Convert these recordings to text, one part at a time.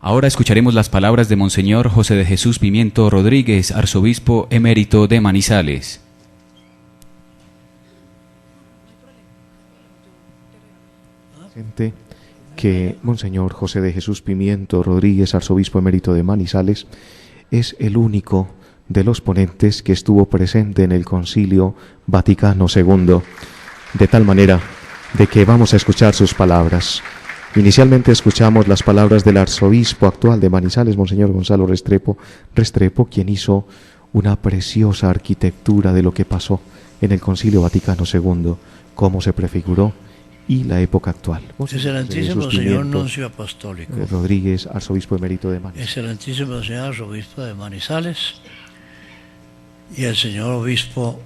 Ahora escucharemos las palabras de Monseñor José de Jesús Pimiento Rodríguez, arzobispo emérito de Manizales. Que Monseñor José de Jesús Pimiento Rodríguez, arzobispo emérito de Manizales, es el único de los ponentes que estuvo presente en el Concilio Vaticano II, de tal manera de que vamos a escuchar sus palabras. Inicialmente escuchamos las palabras del arzobispo actual de Manizales, Monseñor Gonzalo Restrepo, quien hizo una preciosa arquitectura de lo que pasó en el Concilio Vaticano II, cómo se prefiguró y la época actual. Excelentísimo señor Nuncio Apostólico Rodríguez, arzobispo emérito de Manizales. Excelentísimo señor arzobispo de Manizales y el señor obispo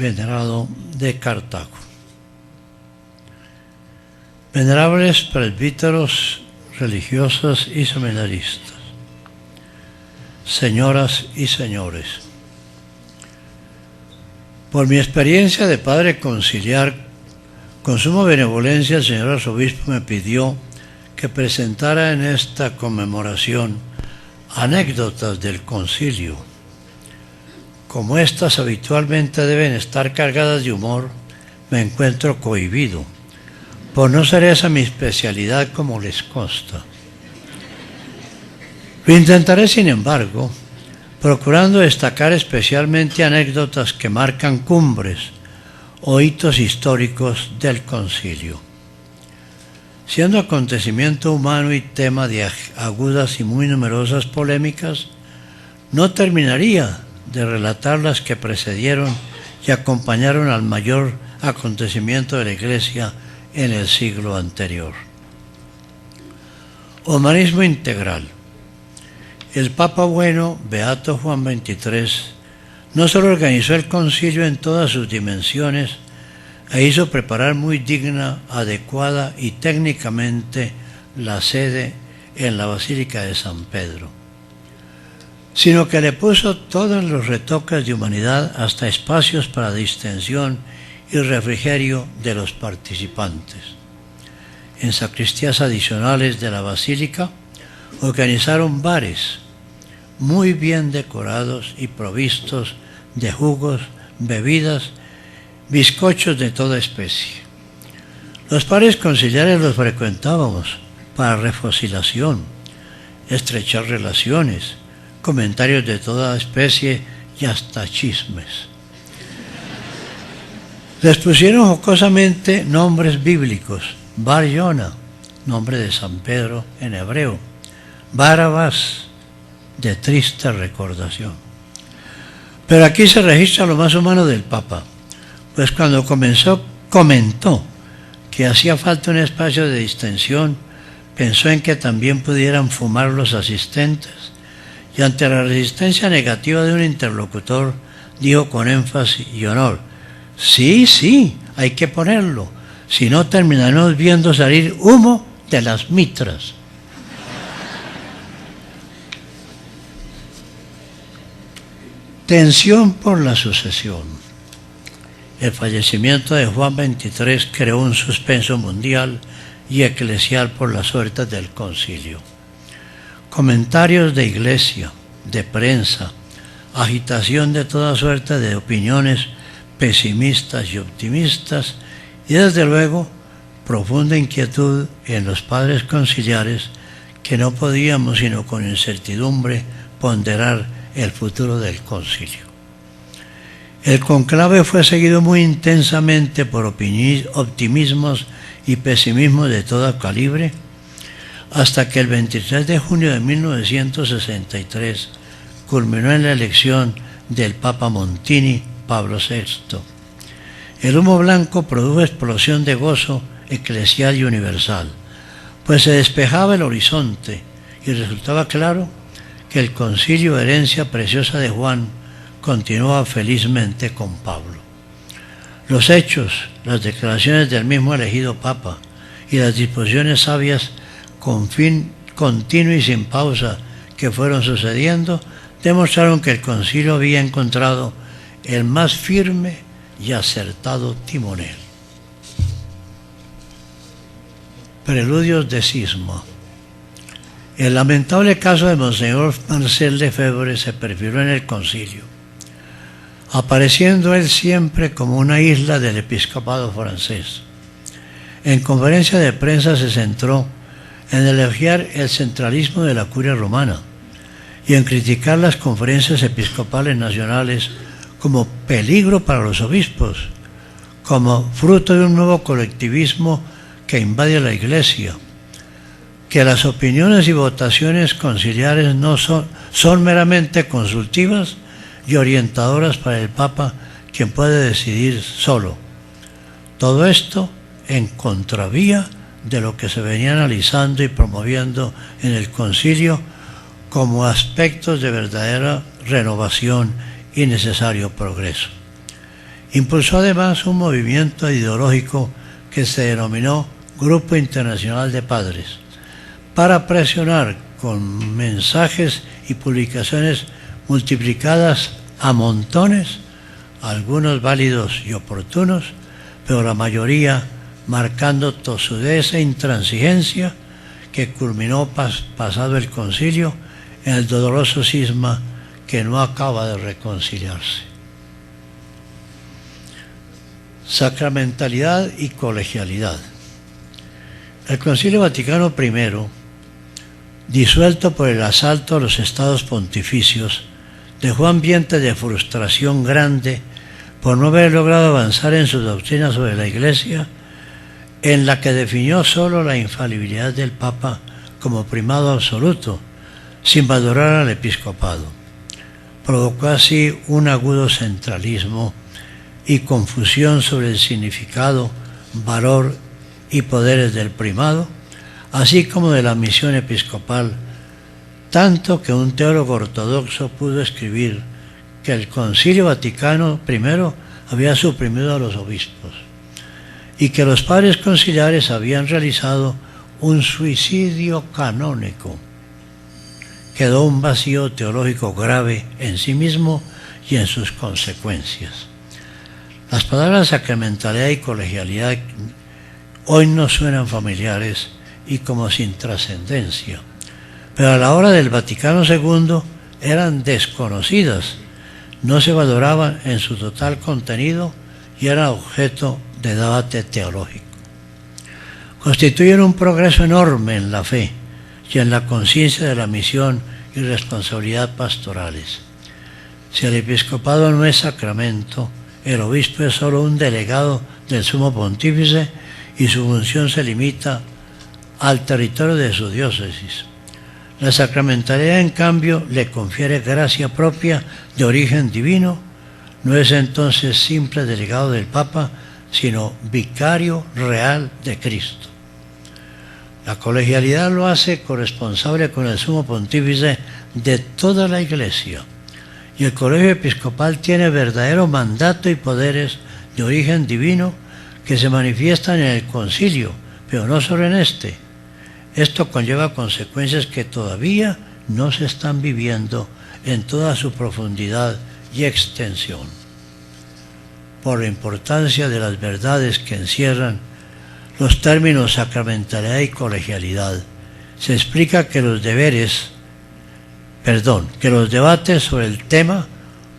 venerado de Cartago. Venerables presbíteros, religiosos y seminaristas, señoras y señores, por mi experiencia de padre conciliar, con suma benevolencia el señor arzobispo me pidió que presentara en esta conmemoración anécdotas del concilio. Como estas habitualmente deben estar cargadas de humor, me encuentro cohibido, por no ser esa mi especialidad como les consta. Lo intentaré, sin embargo, procurando destacar especialmente anécdotas que marcan cumbres o hitos históricos del concilio. Siendo acontecimiento humano y tema de agudas y muy numerosas polémicas, no terminaría de relatar las que precedieron y acompañaron al mayor acontecimiento de la Iglesia en el siglo anterior. Humanismo integral. El Papa Bueno, Beato Juan XXIII, no solo organizó el concilio en todas sus dimensiones e hizo preparar muy digna, adecuada y técnicamente la sede en la Basílica de San Pedro, sino que le puso todos los retoques de humanidad, hasta espacios para distensión y refrigerio de los participantes. En sacristías adicionales de la Basílica organizaron bares muy bien decorados y provistos de jugos, bebidas, bizcochos de toda especie. Los pares conciliares los frecuentábamos para refocilación, estrechar relaciones, comentarios de toda especie y hasta chismes. Les pusieron jocosamente nombres bíblicos: Bar Yona, nombre de San Pedro en hebreo; Barabás, de triste recordación. Pero aquí se registra lo más humano del Papa, pues cuando comentó que hacía falta un espacio de distensión, pensó en que también pudieran fumar los asistentes, y ante la resistencia negativa de un interlocutor, dijo con énfasis y honor: sí, hay que ponerlo, si no terminaremos viendo salir humo de las mitras. Tensión por la sucesión. El fallecimiento de Juan XXIII creó un suspenso mundial y eclesial por las suertes del concilio. Comentarios de iglesia, de prensa, agitación de toda suerte de opiniones pesimistas y optimistas, y desde luego profunda inquietud en los padres conciliares, que no podíamos sino con incertidumbre ponderar el futuro del concilio. El conclave fue seguido muy intensamente por optimismos y pesimismos de todo calibre, hasta que el 23 de junio de 1963 culminó en la elección del Papa Montini, Pablo VI. El humo blanco produjo explosión de gozo eclesial y universal, pues se despejaba el horizonte y resultaba claro que el concilio, herencia preciosa de Juan, continuaba felizmente con Pablo. Los hechos, las declaraciones del mismo elegido Papa y las disposiciones sabias con fin continuo y sin pausa que fueron sucediendo, demostraron que el concilio había encontrado el más firme y acertado timonel. Preludios de cisma. El lamentable caso de Monseñor Marcel Lefebvre se perfiló en el concilio, apareciendo él siempre como una isla del episcopado francés. En conferencia de prensa se centró en elogiar el centralismo de la curia romana y en criticar las conferencias episcopales nacionales como peligro para los obispos, como fruto de un nuevo colectivismo que invade la Iglesia, que las opiniones y votaciones conciliares no son meramente consultivas y orientadoras para el Papa, quien puede decidir solo. Todo esto en contravía de lo que se venía analizando y promoviendo en el concilio como aspectos de verdadera renovación y necesario progreso. Impulsó además un movimiento ideológico que se denominó Grupo Internacional de Padres, para presionar con mensajes y publicaciones multiplicadas a montones, algunos válidos y oportunos, pero la mayoría marcando tosudez e intransigencia, que culminó pasado el concilio en el doloroso cisma que no acaba de reconciliarse. Sacramentalidad y colegialidad. El Concilio Vaticano I, disuelto por el asalto a los estados pontificios, dejó ambiente de frustración grande por no haber logrado avanzar en su doctrina sobre la Iglesia, en la que definió solo la infalibilidad del Papa como primado absoluto, sin valorar al episcopado. Provocó así un agudo centralismo y confusión sobre el significado, valor y poderes del primado, así como de la misión episcopal, tanto que un teólogo ortodoxo pudo escribir que el Concilio Vaticano I había suprimido a los obispos y que los padres conciliares habían realizado un suicidio canónico. Quedó un vacío teológico grave en sí mismo y en sus consecuencias. Las palabras sacramentalidad y colegialidad hoy nos suenan familiares y como sin trascendencia, pero a la hora del Vaticano II eran desconocidas, no se valoraban en su total contenido y eran objeto de debate teológico. Constituyen un progreso enorme en la fe y en la conciencia de la misión y responsabilidad pastorales. Si el episcopado no es sacramento, el obispo es solo un delegado del sumo pontífice y su función se limita al territorio de su diócesis. La sacramentalidad, en cambio, le confiere gracia propia de origen divino, no es entonces simple delegado del Papa, sino vicario real de Cristo. La colegialidad lo hace corresponsable con el sumo pontífice de toda la Iglesia, y el colegio episcopal tiene verdadero mandato y poderes de origen divino que se manifiestan en el concilio, pero no solo en este. Esto conlleva consecuencias que todavía no se están viviendo en toda su profundidad y extensión. Por la importancia de las verdades que encierran los términos sacramentalidad y colegialidad, se explica que los debates sobre el tema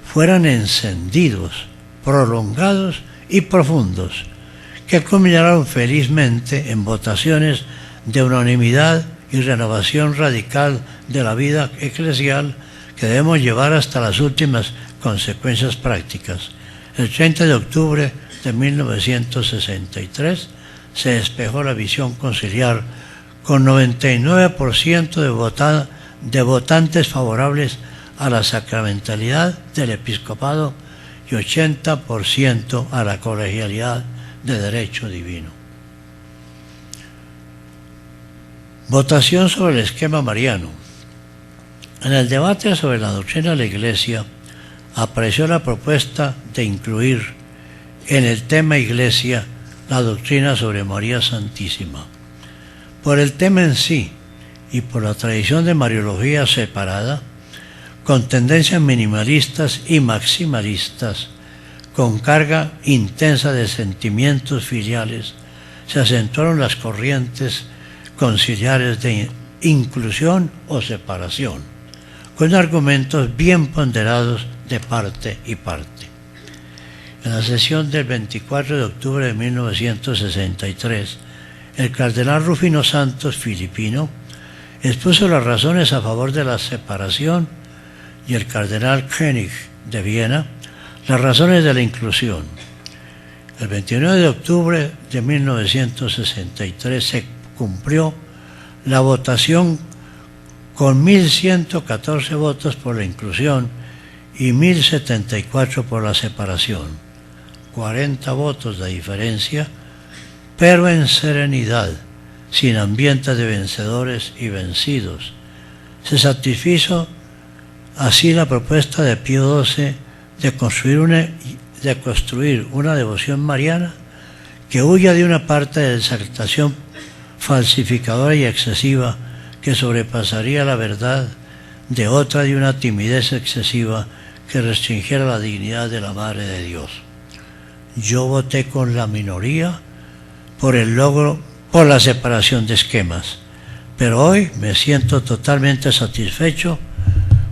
fueran encendidos, prolongados y profundos, que culminaron felizmente en votaciones de unanimidad y renovación radical de la vida eclesial que debemos llevar hasta las últimas consecuencias prácticas. El 30 de octubre de 1963 se despejó la visión conciliar con 99% de votantes favorables a la sacramentalidad del episcopado y 80% a la colegialidad de derecho divino. Votación sobre el esquema mariano. En el debate sobre la doctrina de la Iglesia apareció la propuesta de incluir en el tema Iglesia la doctrina sobre María Santísima. Por el tema en sí y por la tradición de Mariología separada, con tendencias minimalistas y maximalistas, con carga intensa de sentimientos filiales, se acentuaron las corrientes conciliares de inclusión o separación, con argumentos bien ponderados de parte y parte. En la sesión del 24 de octubre de 1963, el cardenal Rufino Santos, filipino, expuso las razones a favor de la separación y el cardenal Koenig de Viena las razones de la inclusión. El 29 de octubre de 1963 se cumplió la votación con 1.114 votos por la inclusión y 1.074 por la separación. 40 votos de diferencia, pero en serenidad, sin ambiente de vencedores y vencidos. Se satisfizo así la propuesta de Pío XII de construir una devoción mariana que huya de una parte de exaltación falsificadora y excesiva que sobrepasaría la verdad, de otra de una timidez excesiva que restringiera la dignidad de la Madre de Dios. Yo voté con la minoría por la separación de esquemas, pero hoy me siento totalmente satisfecho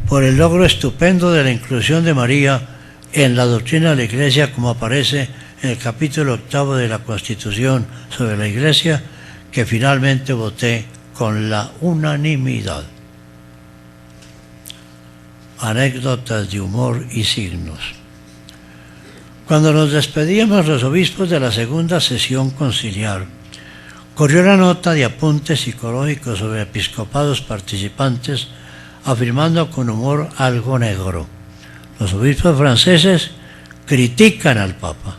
por el logro estupendo de la inclusión de María en la doctrina de la Iglesia, como aparece en el capítulo 8 de la Constitución sobre la Iglesia, que finalmente voté con la unanimidad. Anécdotas de humor y signos. Cuando nos despedíamos los obispos de la segunda sesión conciliar, corrió la nota de apuntes psicológicos sobre episcopados participantes, afirmando con humor algo negro: los obispos franceses critican al Papa,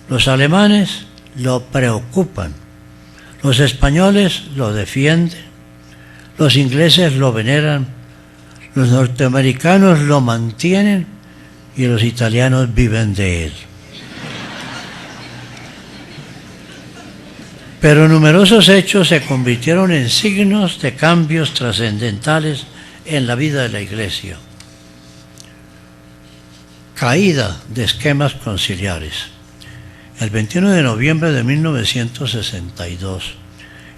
los alemanes lo preocupan, los españoles lo defienden, los ingleses lo veneran, los norteamericanos lo mantienen y los italianos viven de él. Pero numerosos hechos se convirtieron en signos de cambios trascendentales en la vida de la Iglesia. Caída de esquemas conciliares. El 21 de noviembre de 1962,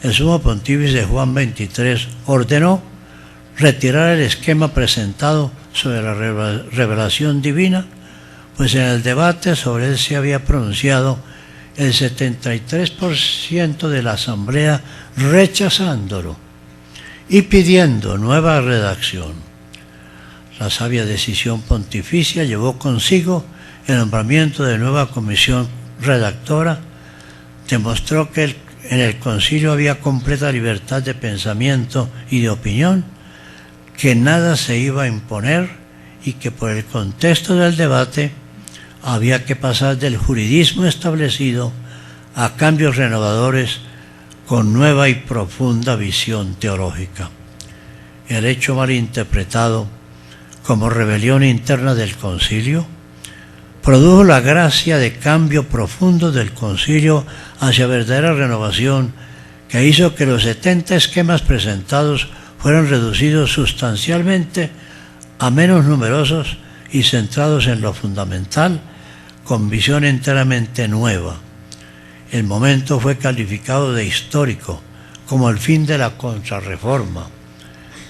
el sumo pontífice Juan XXIII ordenó retirar el esquema presentado sobre la revelación divina, pues en el debate sobre él se había pronunciado el 73% de la asamblea rechazándolo y pidiendo nueva redacción. La sabia decisión pontificia llevó consigo el nombramiento de nueva comisión redactora, demostró que en el concilio había completa libertad de pensamiento y de opinión, que nada se iba a imponer y que por el contexto del debate había que pasar del juridismo establecido a cambios renovadores con nueva y profunda visión teológica. El hecho mal interpretado como rebelión interna del concilio produjo la gracia de cambio profundo del concilio hacia verdadera renovación, que hizo que los 70 esquemas presentados fueron reducidos sustancialmente a menos numerosos y centrados en lo fundamental, con visión enteramente nueva. El momento fue calificado de histórico, como el fin de la Contrarreforma.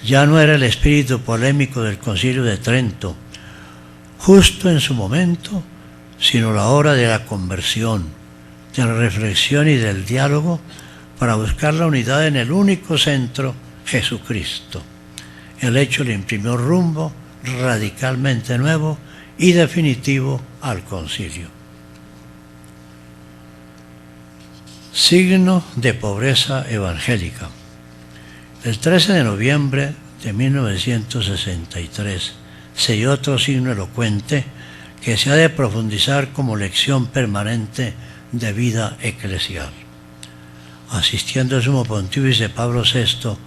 Ya no era el espíritu polémico del Concilio de Trento, justo en su momento, sino la hora de la conversión, de la reflexión y del diálogo para buscar la unidad en el único centro, Jesucristo. El hecho le imprimió rumbo radicalmente nuevo y definitivo al concilio. Signo de pobreza evangélica. El 13 de noviembre de 1963 se dio otro signo elocuente que se ha de profundizar como lección permanente de vida eclesial. Asistiendo el sumo pontífice Pablo VI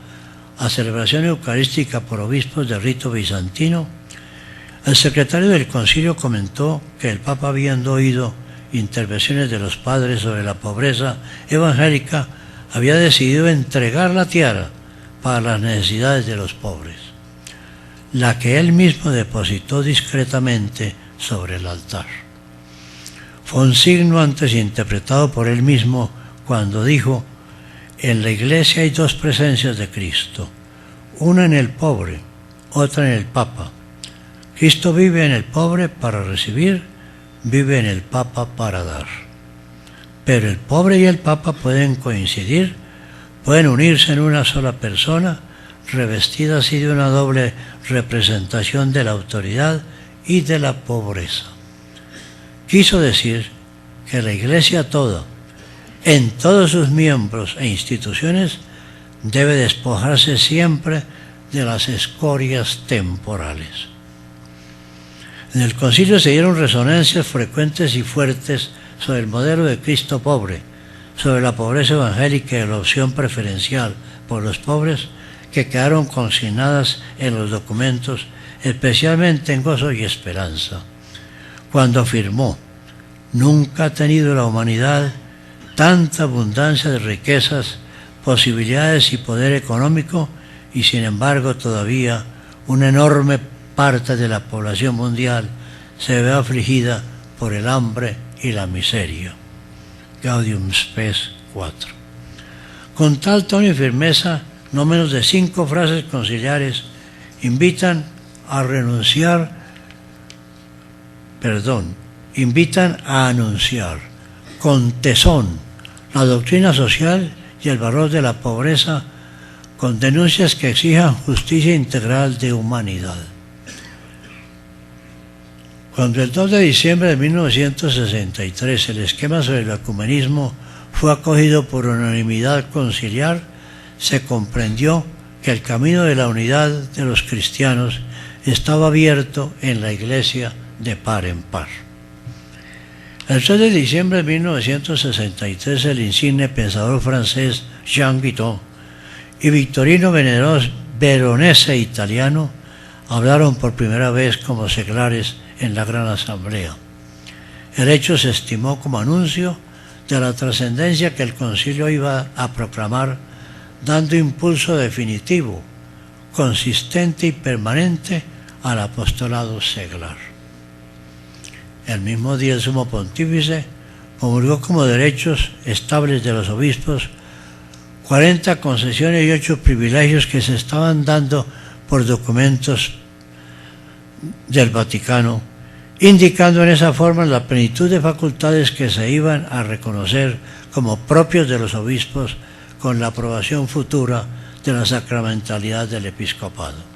a celebración eucarística por obispos de rito bizantino, el secretario del concilio comentó que el Papa, habiendo oído intervenciones de los padres sobre la pobreza evangélica, había decidido entregar la tiara para las necesidades de los pobres, la que él mismo depositó discretamente sobre el altar. Fue un signo antes interpretado por él mismo cuando dijo: en la Iglesia hay dos presencias de Cristo, una en el pobre, otra en el Papa. Cristo vive en el pobre para recibir, vive en el Papa para dar. Pero el pobre y el Papa pueden coincidir, pueden unirse en una sola persona, revestida así de una doble representación de la autoridad y de la pobreza. Quiso decir que la Iglesia toda, en todos sus miembros e instituciones, debe despojarse siempre de las escorias temporales. En el concilio se dieron resonancias frecuentes y fuertes sobre el modelo de Cristo pobre, sobre la pobreza evangélica y la opción preferencial por los pobres, que quedaron consignadas en los documentos, especialmente en Gozo y Esperanza, cuando afirmó: nunca ha tenido la humanidad tanta abundancia de riquezas, posibilidades y poder económico, y sin embargo todavía una enorme parte de la población mundial se ve afligida por el hambre y la miseria. Gaudium Spes 4. Con tal tono y firmeza, no menos de 5 frases conciliares invitan a anunciar con tesón la doctrina social y el valor de la pobreza, con denuncias que exijan justicia integral de humanidad. Cuando el 2 de diciembre de 1963 el esquema sobre el ecumenismo fue acogido por unanimidad conciliar, se comprendió que el camino de la unidad de los cristianos estaba abierto en la Iglesia de par en par. El 3 de diciembre de 1963 el insigne pensador francés Jean Guiton y Victorino Veronese italiano hablaron por primera vez como seglares en la Gran Asamblea. El hecho se estimó como anuncio de la trascendencia que el concilio iba a proclamar, dando impulso definitivo, consistente y permanente al apostolado seglar. El mismo día el Sumo Pontífice promulgó como derechos estables de los obispos 40 concesiones y 8 privilegios que se estaban dando por documentos del Vaticano, indicando en esa forma la plenitud de facultades que se iban a reconocer como propios de los obispos con la aprobación futura de la sacramentalidad del episcopado.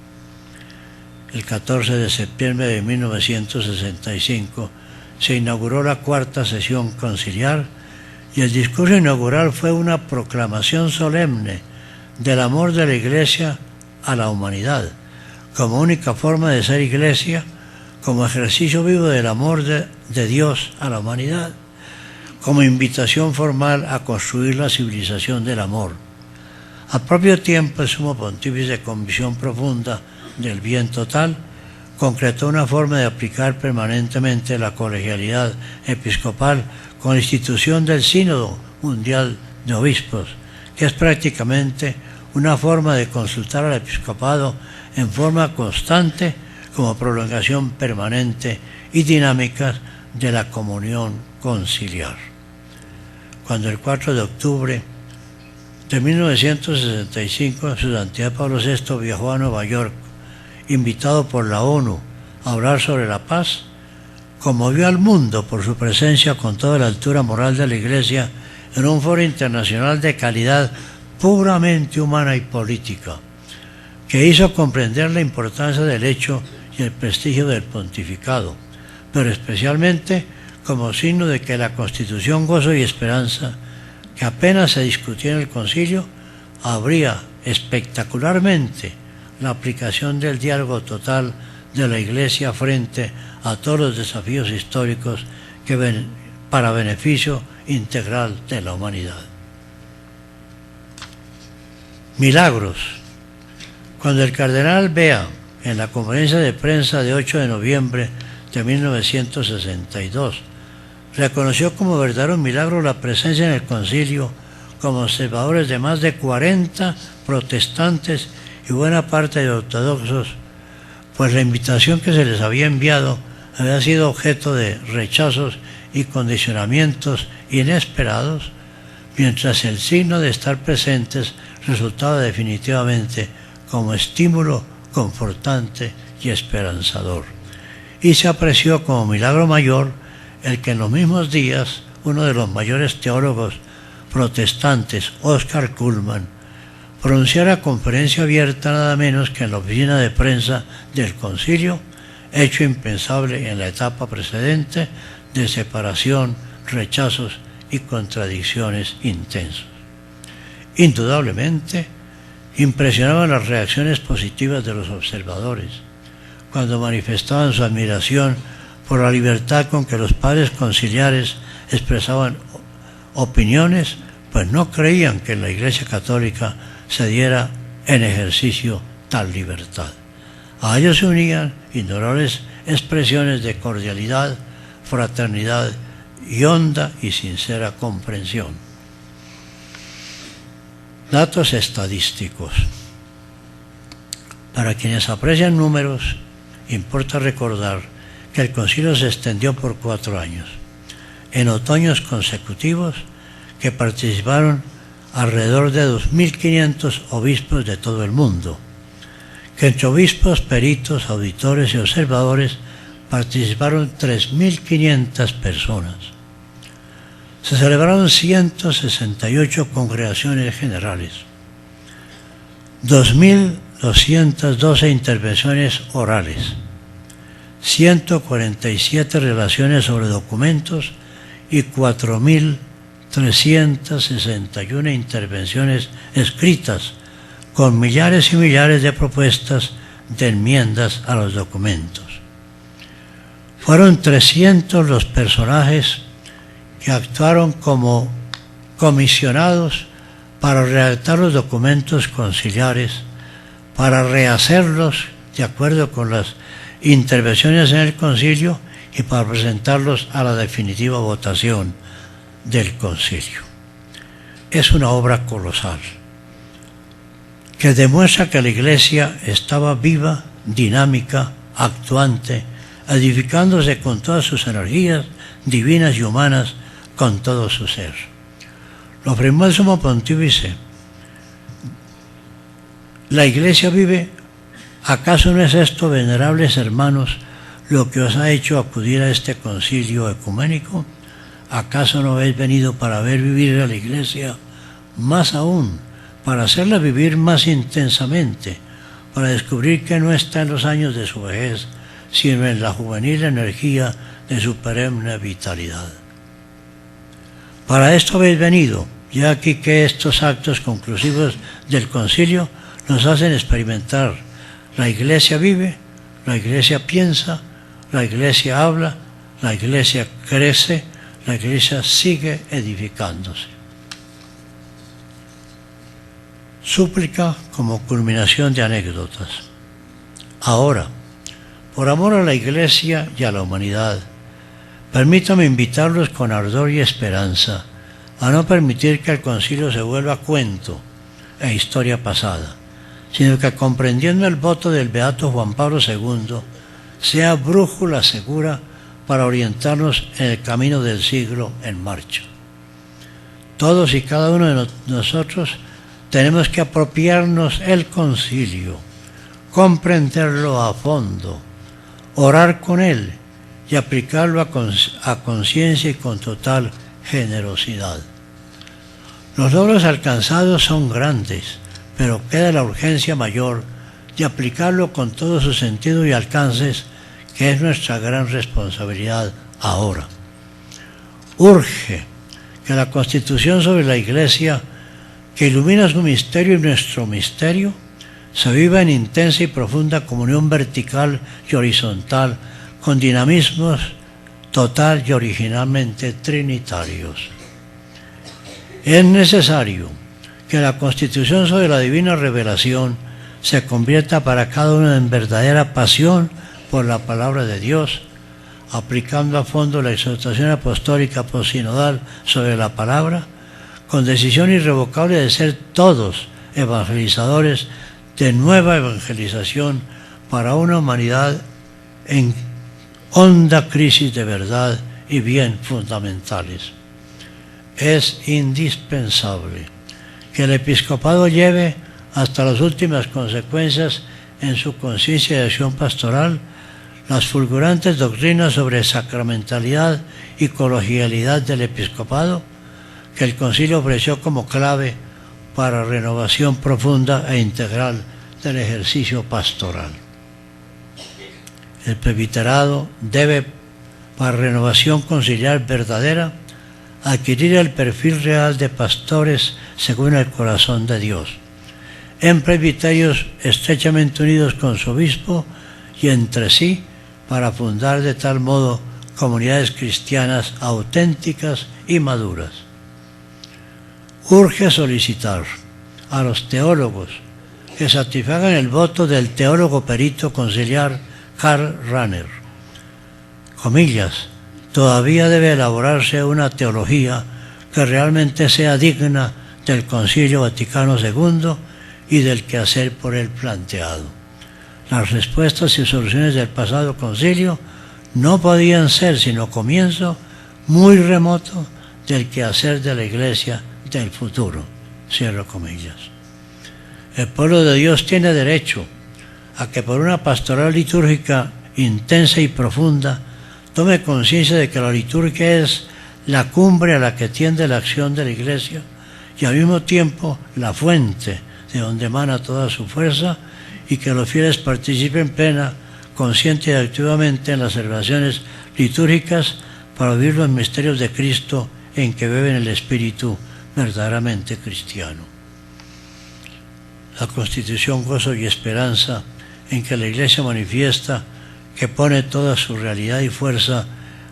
El 14 de septiembre de 1965 se inauguró la 4ª sesión conciliar y el discurso inaugural fue una proclamación solemne del amor de la Iglesia a la humanidad, como única forma de ser Iglesia, como ejercicio vivo del amor de Dios a la humanidad, como invitación formal a construir la civilización del amor. Al propio tiempo, el Sumo Pontífice, con visión profunda del bien total, concretó una forma de aplicar permanentemente la colegialidad episcopal con la institución del Sínodo Mundial de Obispos, que es prácticamente una forma de consultar al episcopado en forma constante como prolongación permanente y dinámica de la comunión conciliar. Cuando el 4 de octubre de 1965 Su Santidad Pablo VI viajó a Nueva York, invitado por la ONU a hablar sobre la paz, conmovió al mundo por su presencia con toda la altura moral de la Iglesia en un foro internacional de calidad puramente humana y política, que hizo comprender la importancia del hecho y el prestigio del pontificado, pero especialmente como signo de que la Constitución Gozo y Esperanza, que apenas se discutió en el concilio, abría espectacularmente la aplicación del diálogo total de la Iglesia frente a todos los desafíos históricos para beneficio integral de la humanidad. Milagros. Cuando el cardenal Bea, en la conferencia de prensa de 8 de noviembre de 1962, reconoció como verdadero milagro la presencia en el concilio como observadores de más de 40 protestantes y buena parte de ortodoxos, pues la invitación que se les había enviado había sido objeto de rechazos y condicionamientos inesperados, mientras el signo de estar presentes resultaba definitivamente como estímulo confortante y esperanzador. Y se apreció como milagro mayor el que en los mismos días uno de los mayores teólogos protestantes, Oscar Cullmann, pronunciara conferencia abierta nada menos que en la oficina de prensa del concilio, hecho impensable en la etapa precedente de separación, rechazos y contradicciones intensos. Indudablemente, impresionaban las reacciones positivas de los observadores, cuando manifestaban su admiración por la libertad con que los padres conciliares expresaban opiniones, pues no creían que en la Iglesia Católica se diera en ejercicio tal libertad. A ellos se unían innumerables expresiones de cordialidad, fraternidad y honda y sincera comprensión. Datos estadísticos. Para quienes aprecian números, importa recordar que el concilio se extendió por 4 años, en otoños consecutivos, que participaron alrededor de 2.500 obispos de todo el mundo, que entre obispos, peritos, auditores y observadores participaron 3.500 personas. Se celebraron 168 congregaciones generales, 2.212 intervenciones orales, 147 relaciones sobre documentos y 4.361 intervenciones escritas, con millares y millares de propuestas de enmiendas a los documentos. Fueron 300 los personajes que actuaron como comisionados para redactar los documentos conciliares, para rehacerlos de acuerdo con las intervenciones en el concilio y para presentarlos a la definitiva votación del concilio. Es una obra colosal que demuestra que la Iglesia estaba viva, dinámica, actuante, edificándose con todas sus energías divinas y humanas, con todo su ser. Lo afirmó el Sumo Pontífice: la Iglesia vive. ¿Acaso no es esto, venerables hermanos, lo que os ha hecho acudir a este concilio ecuménico? ¿Acaso no habéis venido para ver vivir a la Iglesia? Más aún, para hacerla vivir más intensamente, para descubrir que no está en los años de su vejez, sino en la juvenil energía de su perenne vitalidad. Para esto habéis venido, ya aquí que estos actos conclusivos del concilio nos hacen experimentar: la Iglesia vive, la Iglesia piensa, la Iglesia habla, la Iglesia crece, la Iglesia sigue edificándose. Súplica como culminación de anécdotas. Ahora, por amor a la Iglesia y a la humanidad, permítame invitarlos con ardor y esperanza a no permitir que el concilio se vuelva cuento e historia pasada, sino que, comprendiendo el voto del beato Juan Pablo II, sea brújula segura para orientarnos en el camino del siglo en marcha. Todos y cada uno de nosotros tenemos que apropiarnos el concilio, comprenderlo a fondo, orar con él y aplicarlo a conciencia y con total generosidad. Los logros alcanzados son grandes, pero queda la urgencia mayor de aplicarlo con todo su sentido y alcances, que es nuestra gran responsabilidad ahora. Urge que la Constitución sobre la Iglesia, que ilumina su misterio y nuestro misterio, se viva en intensa y profunda comunión vertical y horizontal, con dinamismos total y originalmente trinitarios. Es necesario que la Constitución sobre la divina revelación se convierta para cada uno en verdadera pasión por la palabra de Dios, aplicando a fondo la exhortación apostólica postsinodal sobre la palabra, con decisión irrevocable de ser todos evangelizadores de nueva evangelización para una humanidad en honda crisis de verdad y bien fundamentales. es indispensable que el episcopado lleve hasta las últimas consecuencias en su conciencia de acción pastoral las fulgurantes doctrinas sobre sacramentalidad y colegialidad del episcopado que el concilio ofreció como clave para renovación profunda e integral del ejercicio pastoral. El presbiterado debe, para renovación conciliar verdadera, adquirir el perfil real de pastores según el corazón de Dios, en presbiterios estrechamente unidos con su obispo y entre sí, para fundar de tal modo comunidades cristianas auténticas y maduras. Urge solicitar a los teólogos que satisfagan el voto del teólogo perito conciliar Karl Rahner. Comillas, todavía debe elaborarse una teología que realmente sea digna del Concilio Vaticano II y del quehacer por él planteado. Las respuestas y soluciones del pasado concilio no podían ser sino comienzo muy remoto del quehacer de la Iglesia del futuro. Cierro comillas. El pueblo de Dios tiene derecho a que por una pastoral litúrgica intensa y profunda tome conciencia de que la liturgia es la cumbre a la que tiende la acción de la Iglesia y al mismo tiempo la fuente de donde emana toda su fuerza, y que los fieles participen plena, consciente y activamente en las celebraciones litúrgicas para vivir los misterios de Cristo en que beben el espíritu verdaderamente cristiano. La Constitución Gozo y Esperanza, en que la Iglesia manifiesta que pone toda su realidad y fuerza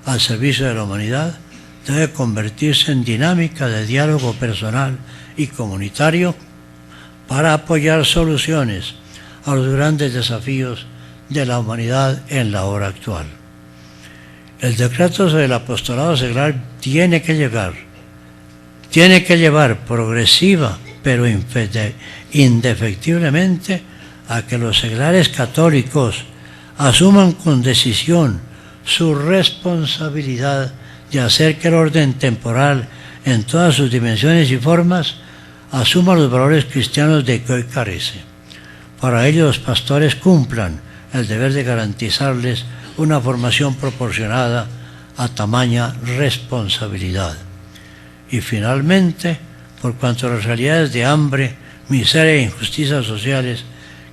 al servicio de la humanidad, debe convertirse en dinámica de diálogo personal y comunitario para apoyar soluciones a los grandes desafíos de la humanidad en la hora actual. El decreto sobre el apostolado seglar tiene que llevar progresiva pero indefectiblemente a que los seglares católicos asuman con decisión su responsabilidad de hacer que el orden temporal en todas sus dimensiones y formas asuma los valores cristianos de que hoy carece. Para ello los pastores cumplan el deber de garantizarles una formación proporcionada a tamaña responsabilidad. Y finalmente, por cuanto a las realidades de hambre, miseria e injusticias sociales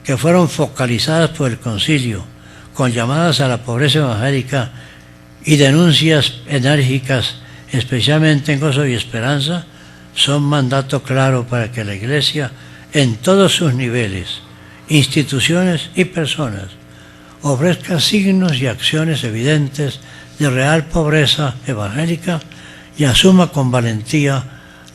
que fueron focalizadas por el concilio con llamadas a la pobreza evangélica y denuncias enérgicas, especialmente en Gozo y Esperanza, son mandato claro para que la Iglesia, en todos sus niveles, instituciones y personas, ofrezca signos y acciones evidentes de real pobreza evangélica y asuma con valentía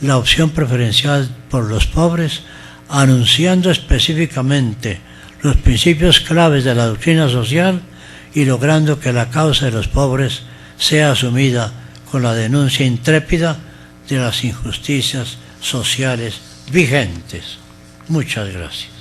la opción preferencial por los pobres, anunciando específicamente los principios claves de la doctrina social y logrando que la causa de los pobres sea asumida con la denuncia intrépida de las injusticias sociales vigentes. Muchas gracias.